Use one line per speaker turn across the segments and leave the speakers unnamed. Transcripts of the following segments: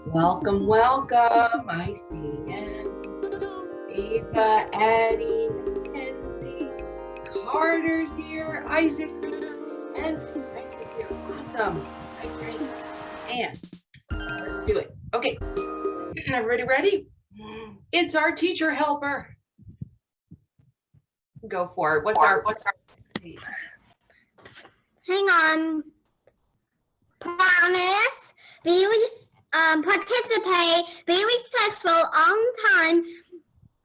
Welcome, welcome. I see Ava, Addie, Mackenzie, Carter's here, Isaac's here, and Frank is here. Awesome. Hi, Frank. And let's do it. Okay, everybody ready? It's our teacher helper. Go for it. What's our?
Hang on. Promise. Be participate. Be respectful on time.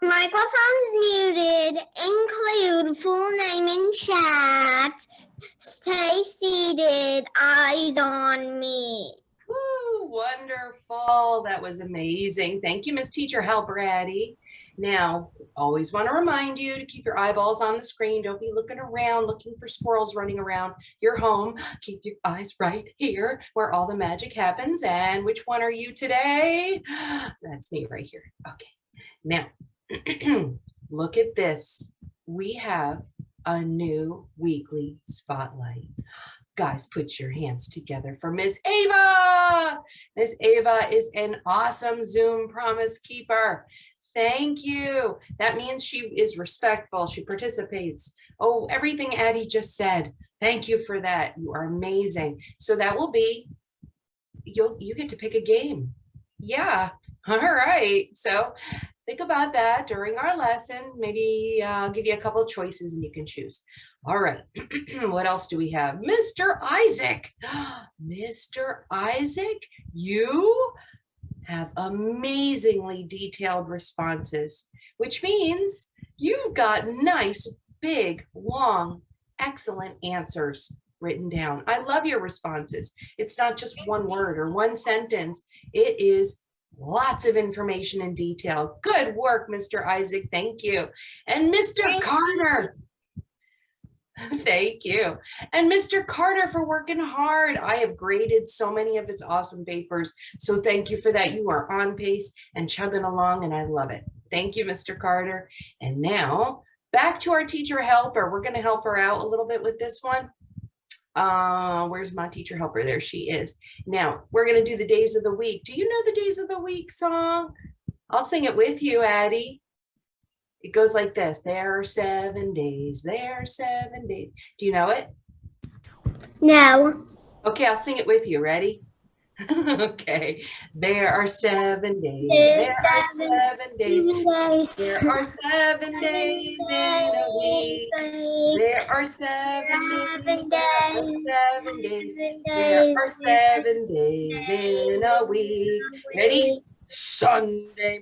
Microphones muted. Include full name in chat. Stay seated. Eyes on me.
Woo, wonderful. That was amazing. Thank you, Miss Teacher Helper Addie. Now, always want to remind you to keep your eyeballs on the screen. Don't be looking around, looking for squirrels running around your home. Keep your eyes right here where all the magic happens. And which one are you today? That's me right here. Okay. Now, look at this. We have a new weekly spotlight. Guys, put your hands together for Miss Ava. Miss Ava is an awesome Zoom promise keeper. Thank you. That means she is respectful. She participates. Oh, everything Addie just said. Thank you for that. You are amazing. So that will be, you get to pick a game. Yeah. All right. So think about that during our lesson. Maybe I'll give you a couple of choices and you can choose. All right. What else do we have? Mr. Isaac. Mr. Isaac, you have amazingly detailed responses, which means you've got nice, big, long, excellent answers written down. I love your responses. It's not just one word or one sentence. It is lots of information and detail. Good work, Mr. Isaac. Thank you. And Mr. Carter. Thank you. And Mr. Carter for working hard. I have graded so many of his awesome papers. So thank you for that. You are on pace and chugging along, and I love it. Thank you, Mr. Carter. And now back to our teacher helper. We're going to help her out a little bit with this one. Where's my teacher helper? There she is. Now we're going to do the days of the week. Do you know the days of the week song? I'll sing it with you, Addie. It goes like this. There are 7 days. There are 7 days. Do you know it?
No.
Okay, I'll sing it with you. Ready? Okay. There are 7 days. There are 7 days. There are 7 days in a week. There are 7 days. There are 7 days in a week. Ready? Sunday,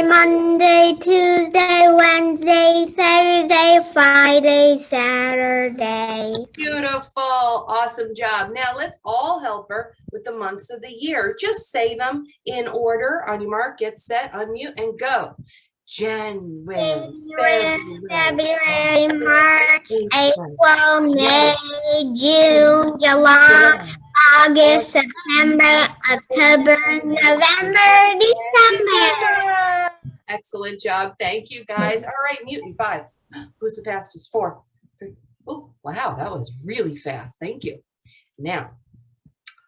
Monday, Tuesday, Wednesday, Thursday, Friday, Saturday.
Beautiful. Awesome job. Now let's all help her with the months of the year. Just say them in order. On your mark, get set, unmute, and go. January,
February, March, April, May, June, July, August, September, October, November, December.
Excellent job. Thank you, guys. All right, mute in 5. Who's the fastest? 4, 3. Oh, wow, that was really fast. Thank you. Now,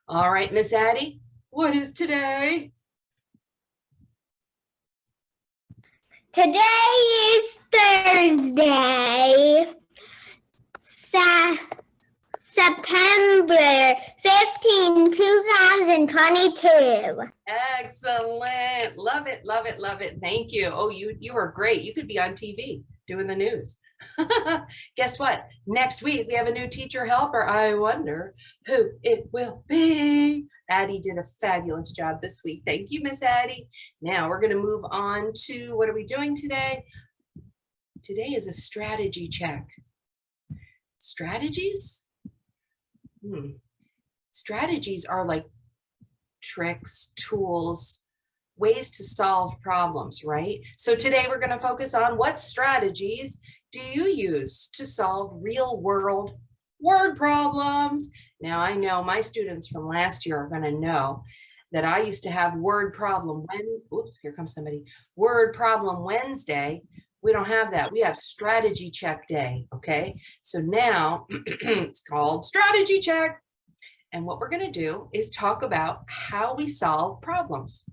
all right, Miss Addie, what is today?
Today is Thursday, September 15, 2022.
Excellent. Love it, love it, love it. Thank you. Oh, you are great. You could be on TV doing the news. Guess what? Next week, we have a new teacher helper. I wonder who it will be. Addie did a fabulous job this week. Thank you, Miss Addie. Now we're going to move on to, what are we doing today? Today is a strategy check. Strategies? Strategies are like tricks, tools, ways to solve problems, right? So today we're going to focus on what strategies do you use to solve real world word problems? Now I know my students from last year are going to know that I used to have word problem here comes somebody. Word problem Wednesday. We don't have that. We have strategy check day. Okay. So now it's called strategy check. And what we're going to do is talk about how we solve problems.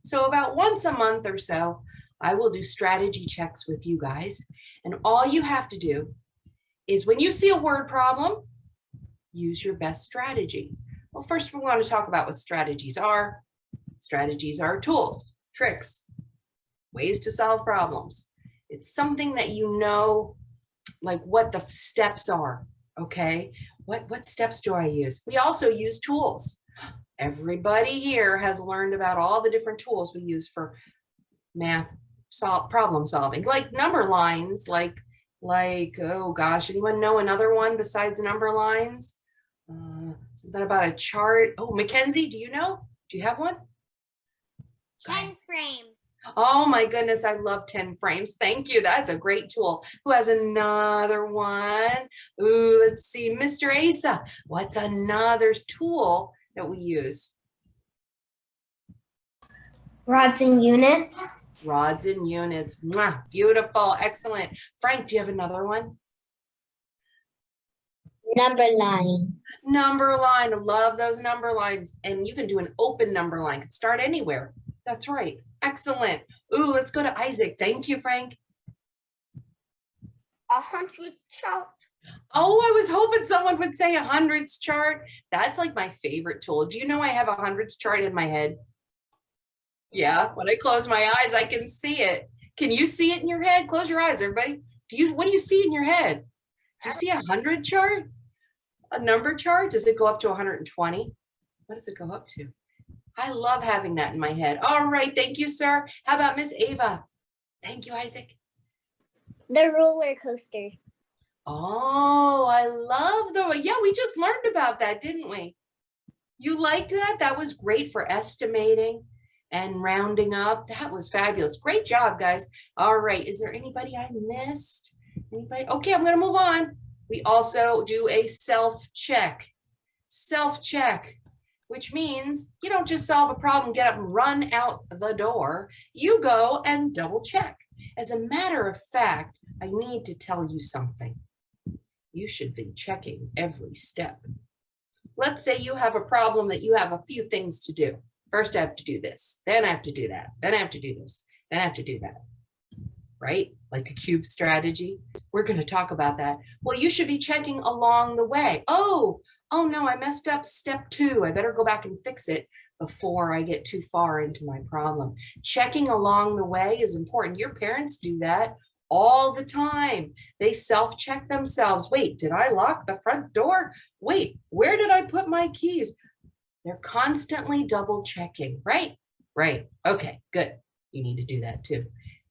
So about once a month or so, I will do strategy checks with you guys. And all you have to do is when you see a word problem, use your best strategy. Well, first we want to talk about what strategies are. Strategies are tools, tricks, ways to solve problems. It's something that you know, like what the steps are, okay? What steps do I use? We also use tools. Everybody here has learned about all the different tools we use for math problem solving, like number lines, like, oh gosh, anyone know another one besides number lines? Something about a chart. Oh, Mackenzie, do you know? Do you have one?
10 frames.
Oh my goodness, I love 10 frames. Thank you. That's a great tool. Who has another one? Ooh, let's see. Mr. Asa, what's another tool that we use?
Rods and units.
Rods and units. Mwah, beautiful. Excellent. Frank, do you have another one?
Number line.
Number line. I love those number lines. And you can do an open number line. Could start anywhere. That's right. Excellent. Ooh, let's go to Isaac. Thank you, Frank.
100 chart.
Oh, I was hoping someone would say 100s chart. That's like my favorite tool. Do you know I have a 100s chart in my head? Yeah, when I close my eyes, I can see it. Can you see it in your head? Close your eyes, everybody. What do you see in your head? Do you see a 100 chart? A number chart? Does it go up to 120? What does it go up to? I love having that in my head. All right, thank you, sir. How about Miss Ava? Thank you, Isaac.
The roller coaster.
Oh, I love yeah, we just learned about that, didn't we? You liked that? That was great for estimating and rounding up. That was fabulous. Great job, guys. All right, is there anybody I missed? Anybody? Okay, I'm gonna move on. We also do a self-check. Self-check, which means you don't just solve a problem, get up and run out the door. You go and double check. As a matter of fact, I need to tell you something. You should be checking every step. Let's say you have a problem that you have a few things to do. First, I have to do this, then I have to do that, then I have to do this, then I have to do that, right? Like the cube strategy. We're going to talk about that. Well, you should be checking along the way. Oh no, I messed up step 2. I better go back and fix it before I get too far into my problem. Checking along the way is important. Your parents do that all the time. They self-check themselves. Wait, did I lock the front door? Wait, where did I put my keys? They're constantly double checking, right? Right. Okay, good. You need to do that too.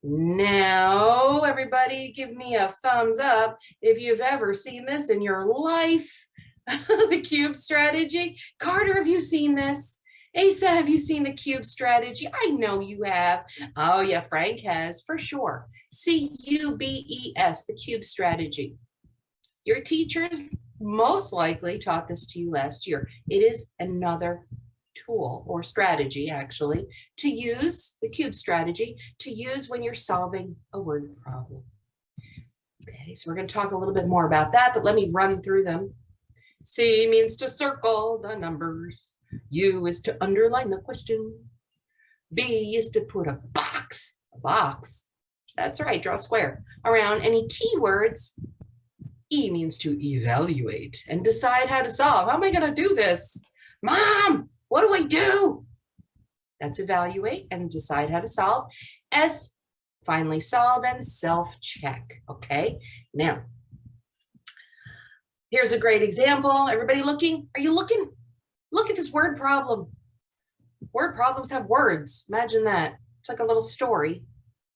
Now, everybody give me a thumbs up if you've ever seen this in your life. The cube strategy. Carter, have you seen this? Asa, have you seen the cube strategy? I know you have. Oh yeah, Frank has for sure. CUBES, the cube strategy. Your teachers most likely taught this to you last year. It is another tool or strategy actually to use, the cube strategy, to use when you're solving a word problem. Okay, so we're going to talk a little bit more about that, but let me run through them. C means to circle the numbers. U is to underline the question. B is to put a box, that's right, draw a square, around any keywords. E means to evaluate and decide how to solve. How am I going to do this? Mom, what do I do? That's evaluate and decide how to solve. S, finally solve and self-check, okay? Now, here's a great example. Everybody looking? Are you looking? Look at this word problem. Word problems have words. Imagine that. It's like a little story.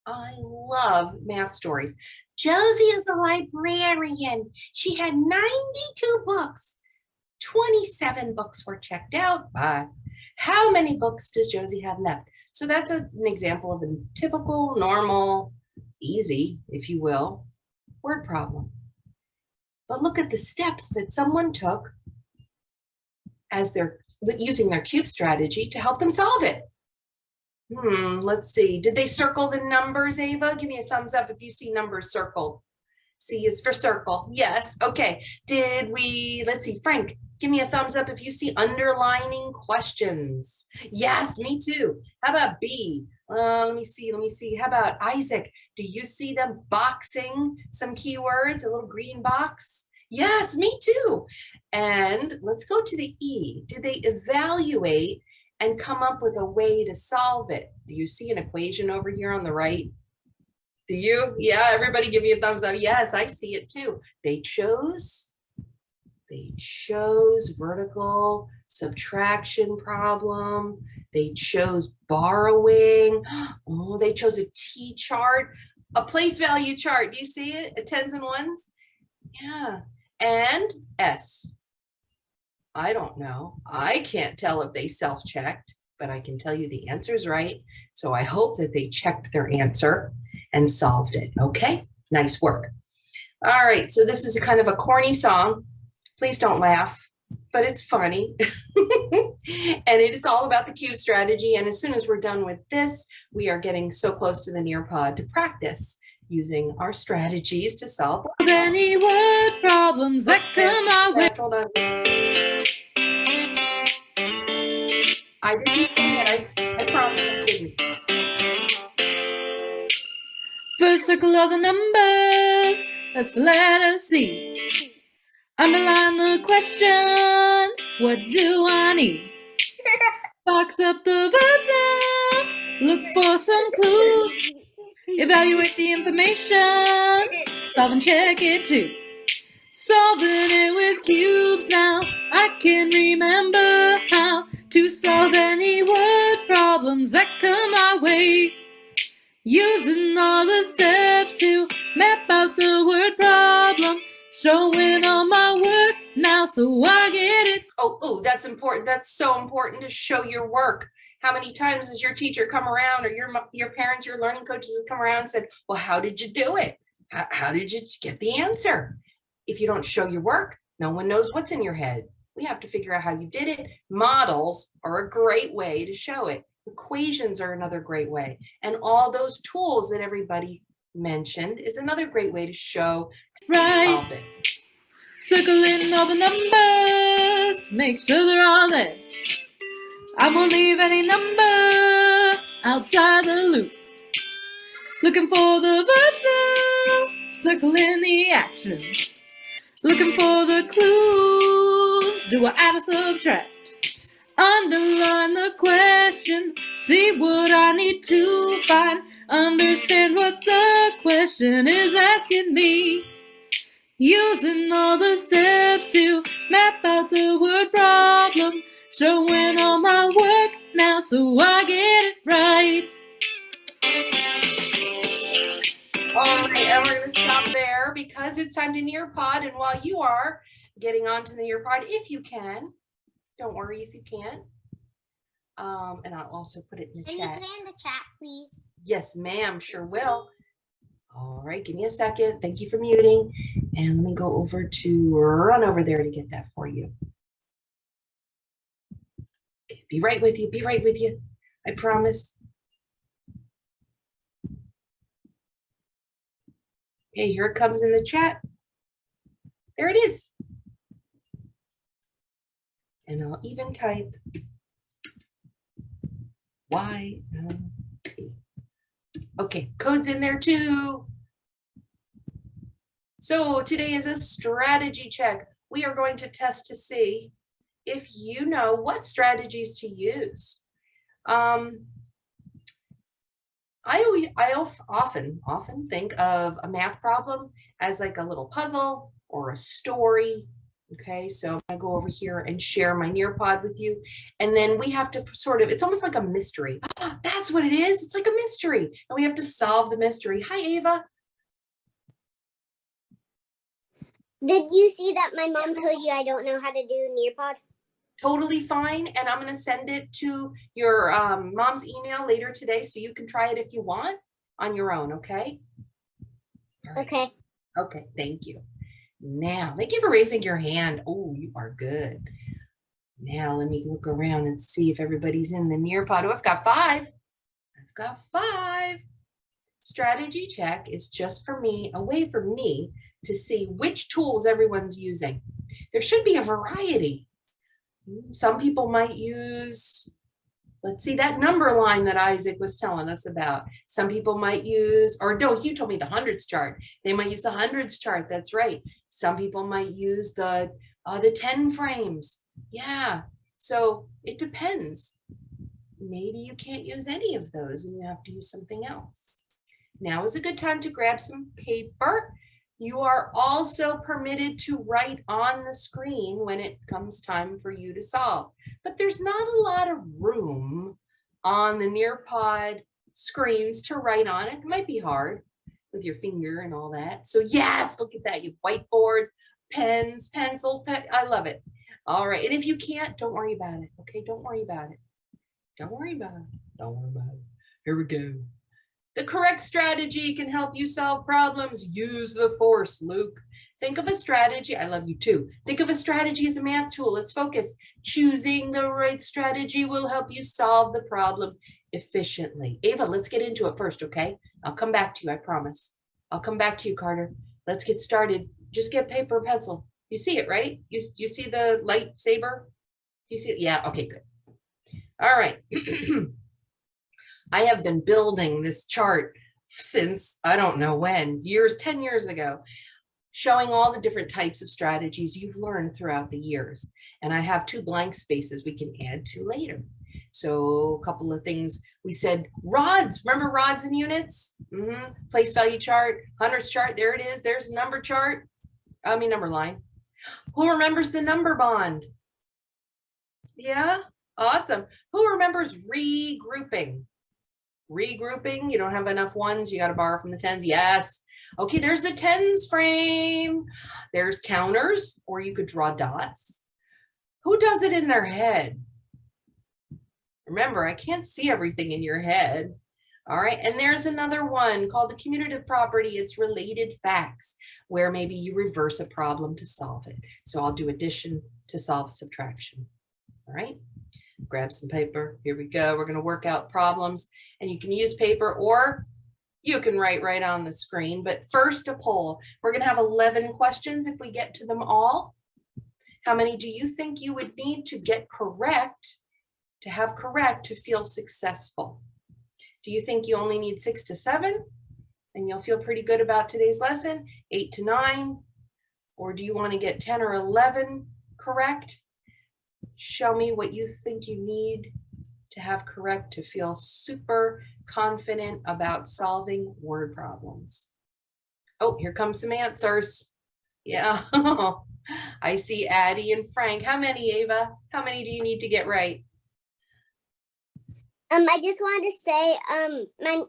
I love math stories. Josie is a librarian. She had 92 books. 27 books were checked out. Bye. How many books does Josie have left? So that's an example of a typical, normal, easy, if you will, word problem. But look at the steps that someone took as they're using their cube strategy to help them solve it. Let's see. Did they circle the numbers, Ava? Give me a thumbs up if you see numbers circled. C is for circle. Yes. Okay. Let's see, Frank, give me a thumbs up if you see underlining questions. Yes, me too. How about B? Let me see. How about Isaac? Do you see them boxing some keywords, a little green box? Yes, me too. And let's go to the E. Did they evaluate and come up with a way to solve it? Do you see an equation over here on the right? Do you? Yeah, everybody give me a thumbs up. Yes, I see it too. They chose vertical subtraction problem. They chose borrowing. Oh, they chose a T chart, a place value chart. Do you see it? A tens and ones? Yeah. And S. I don't know. I can't tell if they self-checked, but I can tell you the answer is right. So I hope that they checked their answer and solved it. Okay, nice work. All right, so this is a kind of a corny song. Please don't laugh, but it's funny. And it is all about the cube strategy. And as soon as we're done with this, we are getting so close to the Nearpod to practice using our strategies to solve
any word problems that come our way.
Hold on. I didn't say it. I promise I didn't.
First circle all the numbers, that's for letter C. Underline the question, what do I need? Box up the verbs now, look for some clues. Evaluate the information, solve and check it too. Solving it with cubes now, I can remember how to solve any word problems that come my way. Using all the steps to map out the word problem, showing all my work now so I get it.
Oh, that's important. That's so important to show your work. How many times has your teacher come around, or your parents, your learning coaches have come around and said, well, how did you do it? How did you get the answer? If you don't show your work, no one knows what's in your head. We have to figure out how you did it. Models are a great way to show it. Equations are another great way. And all those tools that everybody mentioned is another great way to show
right.
It.
Circle in all the numbers, make sure they're all there. I won't leave any number outside the loop. Looking for the verbs now, circle in the action. Looking for the clues, do I add or subtract? Underline the question, see what I need to find. Understand what the question is asking me. Using all the steps to map out the word problem, showing all my work now so I get it right.
All right, and we're going to stop there because it's time to Nearpod. And while you are getting onto the Nearpod, if you can, don't worry if you can't. And I'll also put it in the chat.
Can you put it in the chat, please?
Yes, ma'am, sure will. All right, give me a second. Thank you for muting. And let me go over to run over there to get that for you. Be right with you. Be right with you. I promise. Okay, here it comes in the chat. There it is. And I'll even type YLP. Okay, code's in there too. So today is a strategy check. We are going to test to see if you know what strategies to use. I often think of a math problem as like a little puzzle or a story. Okay, so I'm gonna go over here and share my Nearpod with you. And then we have to it's almost like a mystery. That's what it is. It's like a mystery. And we have to solve the mystery. Hi, Ava.
Did you see that my mom told you I don't know how to do Nearpod?
Totally fine. And I'm going to send it to your mom's email later today so you can try it if you want on your own. Okay. Right.
Okay.
Okay. Thank you. Now, thank you for raising your hand. Oh, you are good. Now, let me look around and see if everybody's in the Nearpod. Oh, I've got 5. I've got 5. Strategy check is just for me, a way for me to see which tools everyone's using. There should be a variety. Some people might use, let's see, that number line that Isaac was telling us about. Some people might use, or no, you told me the hundreds chart. They might use the hundreds chart. That's right. Some people might use the 10 frames. Yeah. So it depends. Maybe you can't use any of those and you have to use something else. Now is a good time to grab some paper. You are also permitted to write on the screen when it comes time for you to solve, but there's not a lot of room on the Nearpod screens to write on. It might be hard with your finger and all that. So yes, look at that. You have whiteboards, pens, pencils, I love it. All right, and if you can't, don't worry about it, okay? Don't worry about it. Don't worry about it. Don't worry about it. Here we go. The correct strategy can help you solve problems. Use the force, Luke. Think of a strategy. I love you too. Think of a strategy as a math tool. Let's focus. Choosing the right strategy will help you solve the problem efficiently. Ava, let's get into it first, okay? I'll come back to you, I promise. I'll come back to you, Carter. Let's get started. Just get paper and pencil. You see it, right? You see the lightsaber? You see it? Yeah, okay, good. All right. I have been building this chart since, I don't know when, 10 years ago, showing all the different types of strategies you've learned throughout the years. And I have 2 blank spaces we can add to later. So a couple of things we said, rods, remember rods and units? Place value chart, hundreds chart, there it is. There's a number chart, number line. Who remembers the number bond? Yeah, awesome. Who remembers regrouping? Regrouping, you don't have enough ones, you got to borrow from the 10s. Yes. Okay, there's the 10s frame. There's counters, or you could draw dots. Who does it in their head? Remember, I can't see everything in your head. All right, and there's another one called the commutative property. It's related facts, where maybe you reverse a problem to solve it. So I'll do addition to solve subtraction. All right. Grab some paper. Here we go. We're going to work out problems, and you can use paper or you can write right on the screen. But first, a poll. We're going to have 11 questions if we get to them all. How many do you think you would need to get correct, to have correct to feel successful? Do you think you only need 6 to 7 and you'll feel pretty good about today's lesson? 8 to 9? Or do you want to get 10 or 11 correct? Show me what you think you need to have correct to feel super confident about solving word problems. Oh, here comes some answers. Yeah, I see Addie and Frank. How many, Ava? How many do you need to get right?
I just wanted to say, my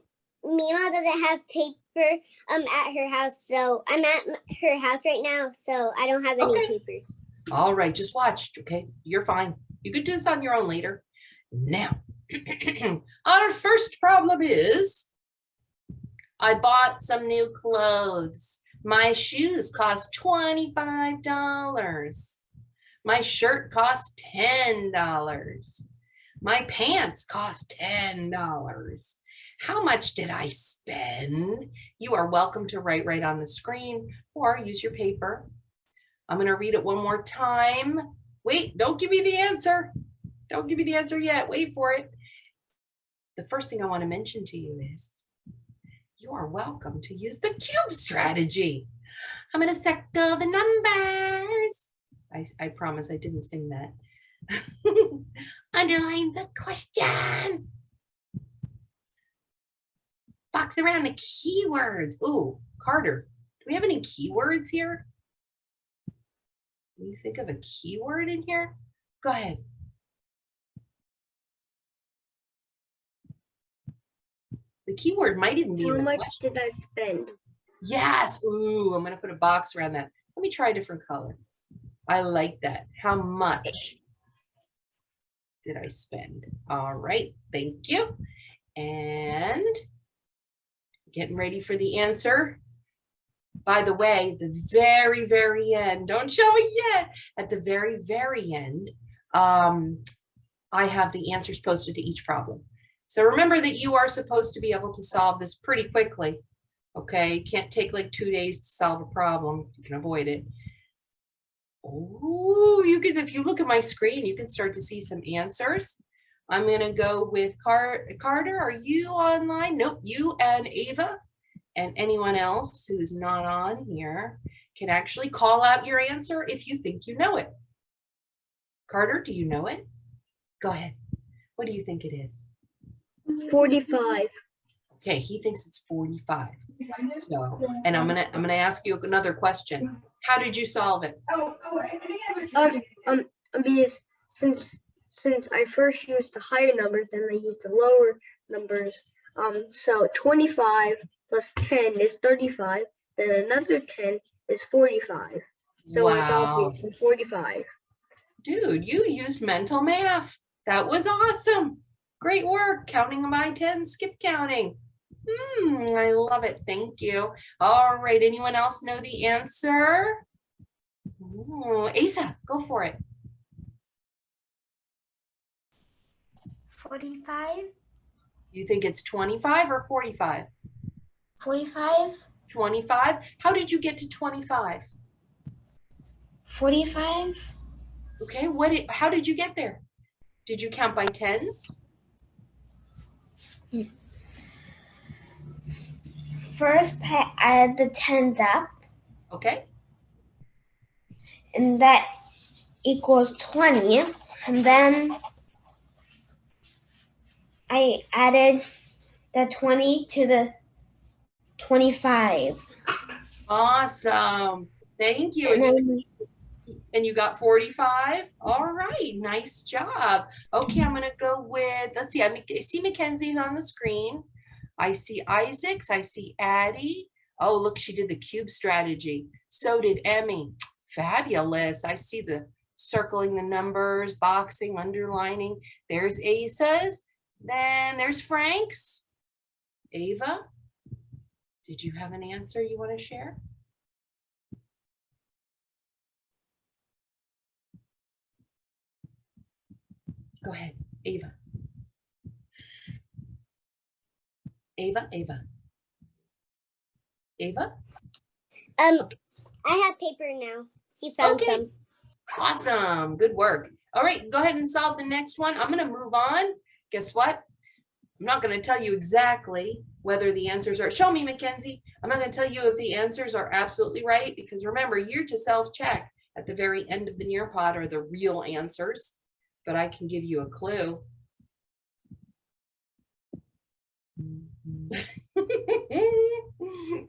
Mima doesn't have paper at her house, so I'm at her house right now, so I don't have any paper.
All right, just watch, okay? You're fine. You could do this on your own later. Now, our first problem is, I bought some new clothes. My shoes cost $25. My shirt cost $10. My pants cost $10. How much did I spend? You are welcome to write right on the screen or use your paper. I'm going to read it one more time. Wait, don't give me the answer. Don't give me the answer yet. Wait for it. The first thing I want to mention to you is you are welcome to use the cube strategy. I'm going to circle the numbers. I promise I didn't sing that. Underline the question. Box around the keywords. Ooh, Carter, do we have any keywords here? Can you think of a keyword in here? Go ahead. The keyword might even be in the question. How much
did I spend?
Yes. Ooh, I'm going to put a box around that. Let me try a different color. I like that. How much did I spend? All right. Thank you. And getting ready for the answer. By the way, the very, very end, don't show it yet. At the very, very end, I have the answers posted to each problem. So remember that you are supposed to be able to solve this pretty quickly. Okay, can't take like 2 days to solve a problem. You can avoid it. Oh, you can, if you look at my screen, you can start to see some answers. I'm gonna go with Carter. Are you online? Nope, you and Ava and anyone else who's not on here can actually call out your answer if you think you know it. Carter, do you know it? Go ahead. What do you think it is?
45.
Okay, he thinks it's 45. So, and I'm gonna ask you another question. How did you solve it?
Because since I first used the higher numbers, then I used the lower numbers. So 25 plus 10 is 35. Then another 10 is 45. So it's
Wow.
obviously 45.
Dude, you used mental math. That was awesome. Great work counting by 10, skip counting. I love it. Thank you. All right. Anyone else know the answer? Ooh, Asa, go for it.
45.
You think it's 25 or 45?
45.
25. How did you get to 25?
45.
Okay. How did you get there? Did you count by tens?
First, I add the tens up,
Okay.
and that equals 20. And then I added the 20 to the 25.
Awesome. Thank you. And you got 45. All right. Nice job. Okay. I'm going to go with, let's see. I see Mackenzie's on the screen. I see Isaac's. I see Addie. Oh, look, she did the cube strategy. So did Emmy. Fabulous. I see the circling the numbers, boxing, underlining. There's Asa's. Then there's Frank's. Ava, did you have an answer you want to share? Go ahead, Ava. Ava.
I have paper now. She found
Okay.
some.
Awesome. Good work. All right, go ahead and solve the next one. I'm going to move on. Guess what? I'm not going to tell you exactly whether the answers are, show me, Mackenzie. I'm not going to tell you if the answers are absolutely right, because remember, you're to self-check. At the very end of the Nearpod are the real answers, but I can give you a clue.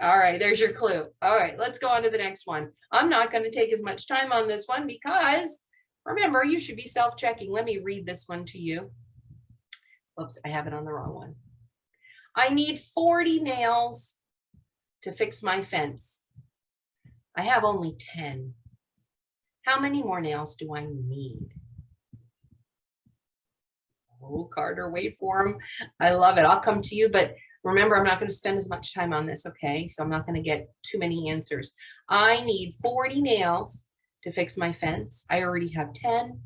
All right, there's your clue. All right, let's go on to the next one. I'm not going to take as much time on this one because remember, you should be self-checking. Let me read this one to you. Oops, I have it on the wrong one. I need 40 nails to fix my fence. I have only 10. How many more nails do I need? Oh, Carter, wait for him. I love it. I'll come to you, but remember, I'm not going to spend as much time on this, okay? So I'm not going to get too many answers. I need 40 nails to fix my fence. I already have 10.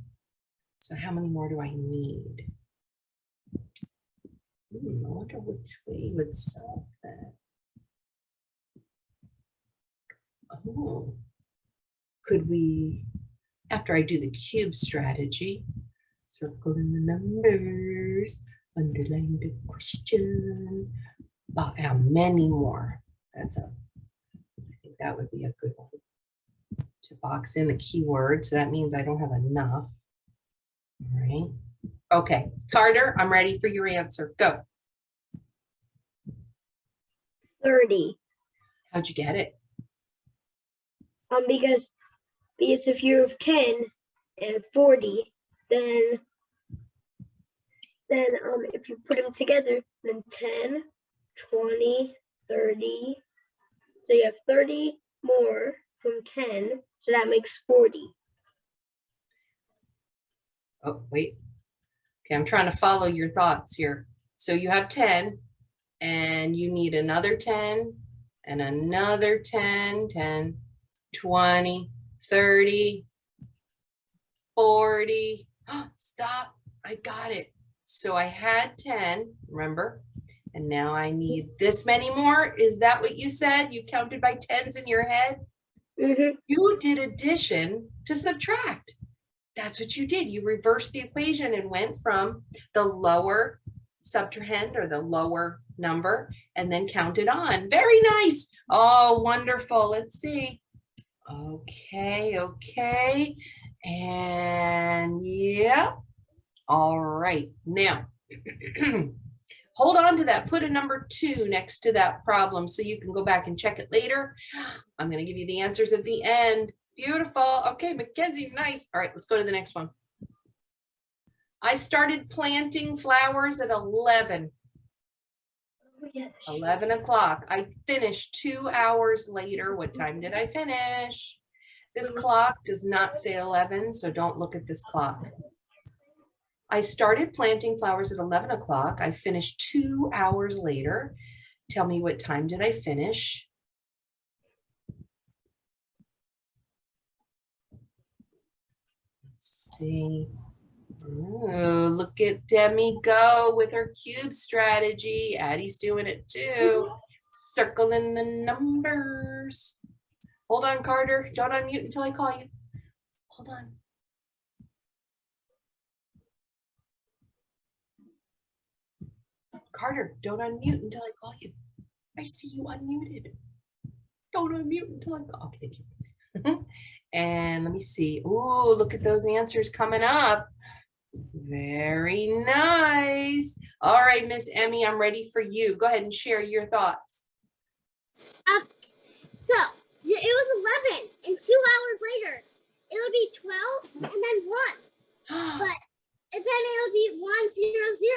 So how many more do I need? I wonder which way would solve that. Oh, could we, after I do the cube strategy, circle in the numbers, underline the question, about how many more? I think that would be a good one. To box in the keyword, so that means I don't have enough. All right. Okay, Carter, I'm ready for your answer. Go.
30.
How'd you get it?
Because if you have 10 and 40, then if you put them together, then 10, 20, 30. So you have 30 more from 10, so that makes 40.
Oh, wait. Okay, I'm trying to follow your thoughts here. So you have 10 and you need another 10 and another 10, 10, 20, 30, 40. Stop. I got it. So I had 10, remember? And now I need this many more. Is that what you said? You counted by tens in your head?
Mm-hmm.
You did addition to subtract. That's what you did. You reversed the equation and went from the lower subtrahend or the lower number and then counted on. Very nice. Oh, wonderful. Let's see. Okay, okay. And yeah. All right. Now, hold on to that. Put a number 2 next to that problem so you can go back and check it later. I'm going to give you the answers at the end. Beautiful. Okay, Mackenzie, nice. All right, let's go to the next one. I started planting flowers at 11. 11 o'clock. I finished 2 hours later. What time did I finish? This clock does not say 11, so don't look at this clock. I started planting flowers at 11 o'clock. I finished 2 hours later. Tell me, what time did I finish? Let's see. Ooh, look at Demi go with her cube strategy. Addie's doing it too. Circling the numbers. Hold on, Carter. Don't unmute until I call you. Hold on. Carter, don't unmute until I call you. I see you unmuted. Don't unmute until I call. Okay, thank you. And let me see. Ooh, look at those answers coming up. Very nice. All right, Miss Emmy, I'm ready for you. Go ahead and share your thoughts.
So it was 11, and 2 hours later, it would be 12, and then 1. But then it would be 1, 0, 0.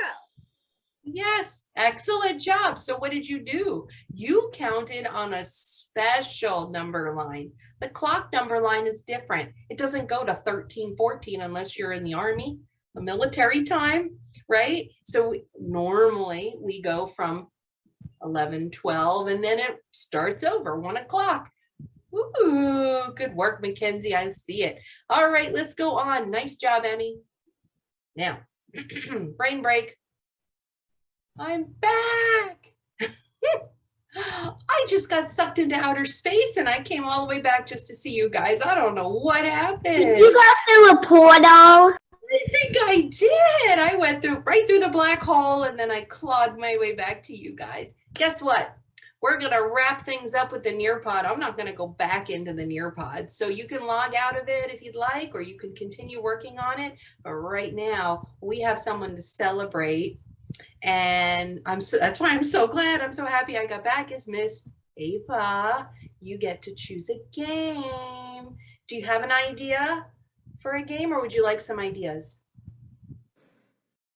Yes, excellent job. So what did you do? You counted on a special number line. The clock number line is different. It doesn't go to 13, 14 unless you're in the Army, a military time, right? So normally we go from 11, 12, and then it starts over 1 o'clock. Ooh, good work, Mackenzie. I see it. All right, let's go on. Nice job, Emmy. Now, brain break. I'm back. I just got sucked into outer space and I came all the way back just to see you guys. I don't know what happened.
Did you go through a portal?
I think I did. I went right through the black hole and then I clawed my way back to you guys. Guess what? We're going to wrap things up with the Nearpod. I'm not going to go back into the Nearpod. So you can log out of it if you'd like, or you can continue working on it. But right now we have someone to celebrate. And that's why I'm so glad. I'm so happy I got back is Miss Ava. You get to choose a game. Do you have an idea for a game or would you like some ideas?